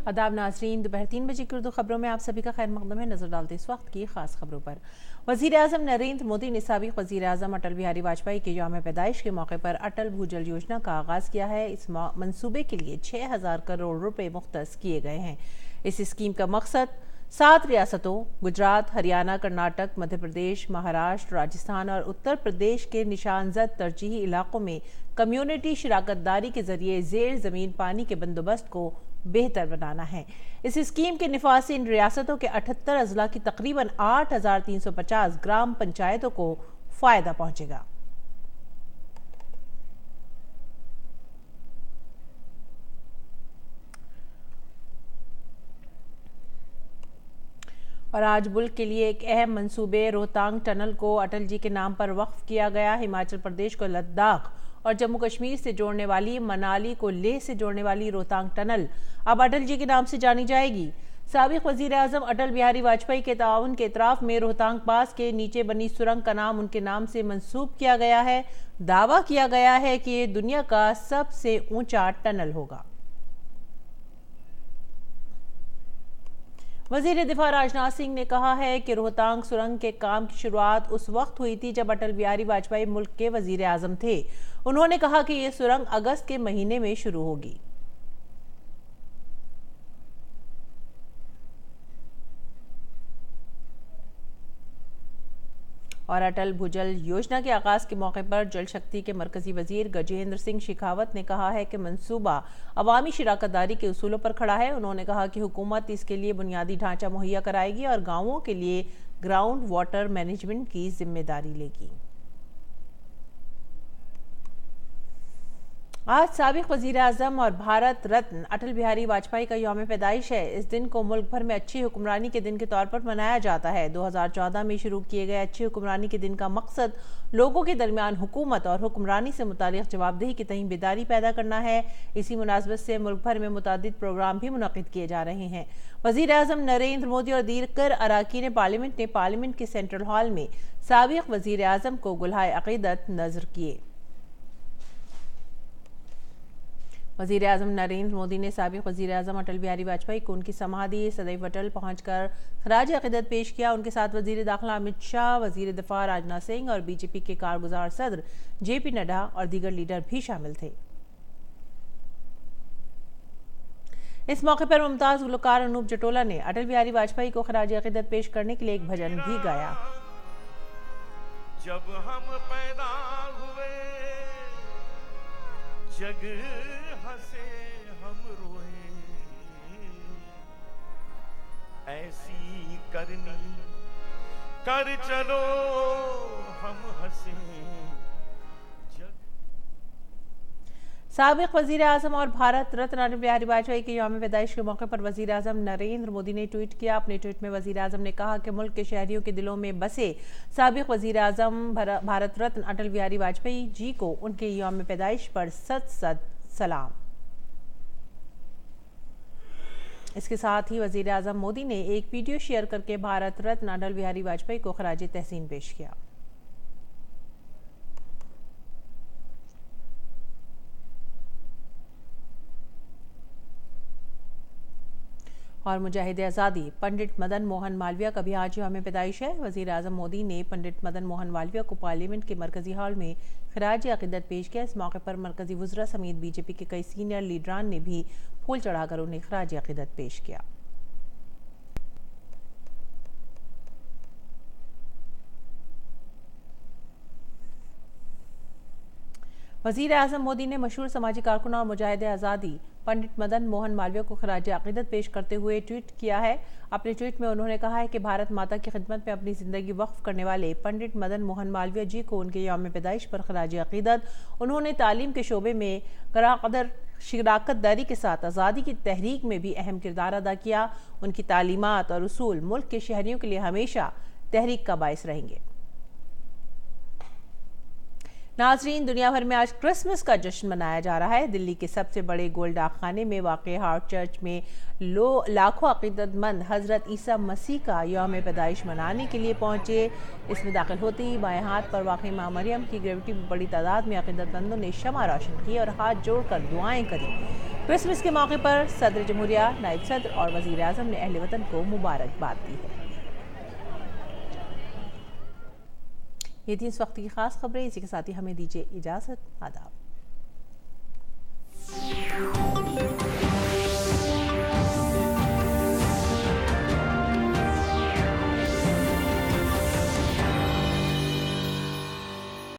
आदाब नाजरीन, दोपहर 3 बजे की उर्दू खबरों में आप सभी का खैर मकदम है। नजर डालते इस वक्त की खास खबरों पर। वजीर आजम नरेंद्र मोदी ने साबिक वजीर आजम अटल बिहारी वाजपेयी के यौम पैदाइश के मौके पर अटल भूजल योजना का आगाज किया है। इस मंसूबे के लिए 6,000 करोड़ रुपए मुख्तस किए गए हैं। इस स्कीम का मकसद 7 रियासतों गुजरात, हरियाणा, कर्नाटक, मध्य प्रदेश, महाराष्ट्र, राजस्थान और उत्तर प्रदेश के निशानजद तरजीही इलाकों में कम्युनिटी शराकतदारी के जरिए जेर जमीन पानी के बंदोबस्त को बेहतर बनाना है। इस स्कीम के निफाज से इन रियासतों के 78 अजला की तकरीबन 8,350 ग्राम पंचायतों को फायदा पहुंचेगा। और आज मुल्क के लिए एक अहम मंसूबे रोहतांग टनल को अटल जी के नाम पर वक्फ किया गया। हिमाचल प्रदेश को लद्दाख और जम्मू कश्मीर से जोड़ने वाली, मनाली को लेह से जोड़ने वाली रोहतांग टनल अब अटल जी के नाम से जानी जाएगी। साबिक वजीर आजम अटल बिहारी वाजपेयी के ताउन के इतराफ में रोहतांग पास के नीचे बनी सुरंग का नाम उनके नाम से मंसूब किया गया है। दावा किया गया है कि ये दुनिया का सबसे ऊंचा टनल होगा। वजीर दिफा राजनाथ सिंह ने कहा है कि रोहतांग सुरंग के काम की शुरुआत उस वक्त हुई थी जब अटल बिहारी वाजपेयी मुल्क के वजीर आजम थे। उन्होंने कहा कि यह सुरंग अगस्त के महीने में शुरू होगी। और अटल भूजल योजना के आगाज के मौके पर जल शक्ति के मरकजी वजीर गजेंद्र सिंह शेखावत ने कहा है कि मंसूबा अवामी शराकतदारी के उसूलों पर खड़ा है। उन्होंने कहा कि हुकूमत इसके लिए बुनियादी ढांचा मुहैया कराएगी और गांवों के लिए ग्राउंड वाटर मैनेजमेंट की जिम्मेदारी लेगी। आज साबिक वजीर आजम और भारत रत्न अटल बिहारी वाजपेयी का यौम पैदाइश है। इस दिन को मुल्क भर में अच्छी हुक्मरानी के दिन के तौर पर मनाया जाता है। 2014 में शुरू किए गए अच्छी हुक्मरानी के दिन का मकसद लोगों के दरमियान हुकूमत और हुक्मरानी से मुतालिक जवाबदेही की तहीं बेदारी पैदा करना है। इसी मुनासबत से मुल्क भर में मुतादिद प्रोग्राम भी मुनक़िद किए जा रहे हैं। वजीर आजम नरेंद्र मोदी और दीगर अरकान पार्लियामेंट ने पार्लियामेंट के सेंट्रल हॉल में साबिक वजीर आजम को गुलहाए अक़ीदत नजर किए। वज़ीर आज़म नरेंद्र मोदी ने साबिक वज़ीर आज़म अटल बिहारी वाजपेयी को उनकी समाधि सदैव अटल पहुंचकर खराज अक़ीदत पेश किया। उनके साथ वज़ीर दाखिला अमित शाह, वज़ीर दिफा राजनाथ सिंह और बीजेपी के कारगुजार सदर JP नड्डा और दीगर लीडर भी शामिल थे। इस मौके पर मुमताज़ गुलकार अनूप जटोला ने अटल बिहारी वाजपेयी को खराज अक़ीदत पेश करने के लिए एक भजन भी गाया। जब हम पैदा हुए जग हंसे हम रोए, ऐसी करनी कर चलो हम हंसे। साबिक वजीर आजम और भारत रत्न अटल बिहारी वाजपेयी के यौम पैदाइश के मौके पर वजीर आजम नरेंद्र मोदी ने ट्वीट किया। अपने ट्वीट में वजीर आजम ने कहा कि मुल्क के शहरियों के दिलों में बसे साबिक वजीर आजम भारत रत्न अटल बिहारी वाजपेयी जी को उनके यौम पैदाइश पर सत सत सलाम। इसके साथ ही वजीर आजम मोदी ने एक वीडियो शेयर करके भारत रत्न अटल बिहारी वाजपेयी को खराज तहसीन पेश किया। और मुजाहिद आज़ादी पंडित मदन मोहन मालवीय का भी आज यौम पैदाइश है। वज़ीर आज़म मोदी ने पंडित मदन मोहन मालवीय को पार्लियामेंट के मरकजी हॉल में खराज अक़ीदत पेश किया। इस मौके पर मरकजी वज़रा समेत बीजेपी के कई सीनियर लीडरान ने भी फूल चढ़ाकर उन्हें खराज अक़ीदत पेश किया। वज़ीर आज़म मोदी ने मशहूर समाजी कारकुन और मुजाहिद आज़ादी पंडित मदन मोहन मालवीय को खराज अक़ीदत पेश करते हुए ट्वीट किया है। अपने ट्वीट में उन्होंने कहा है कि भारत माता की खिदमत में अपनी ज़िंदगी वक्फ करने वाले पंडित मदन मोहन मालवीय जी को उनके यौम पैदाइश पर खराज अक़ीदत। उन्होंने तालीम के शोबे में गराक़दर शराकतदारी के साथ आज़ादी की तहरीक में भी अहम किरदार अदा किया। उनकी तालीमात और उसूल मुल्क के शहरियों के लिए हमेशा तहरीक का बाइस रहेंगे। नाजरीन, दुनिया भर में आज क्रिसमस का जश्न मनाया जा रहा है। दिल्ली के सबसे बड़े गोल डाकखाने में वाक़ हार्ट चर्च में लाखों अक़ीदतमंद हज़रत ईसा मसीह का यौम पैदाइश मनाने के लिए पहुंचे। इसमें दाखिल होते ही बाएं हाथ पर वाक़ मां मरियम की ग्रेविटी में बड़ी तादाद में अक़ीदतमंदों ने शमा रोशन की और हाथ जोड़कर दुआएं करी। क्रिसमस के मौके पर सदर जमहूरिया, नायब सदर और वजीर आजम ने अहले वतन को मुबारकबाद दी है। ये थी इस वक्त की खास खबरें। इसी के साथ ही हमें दीजिए इजाजत। आदाब।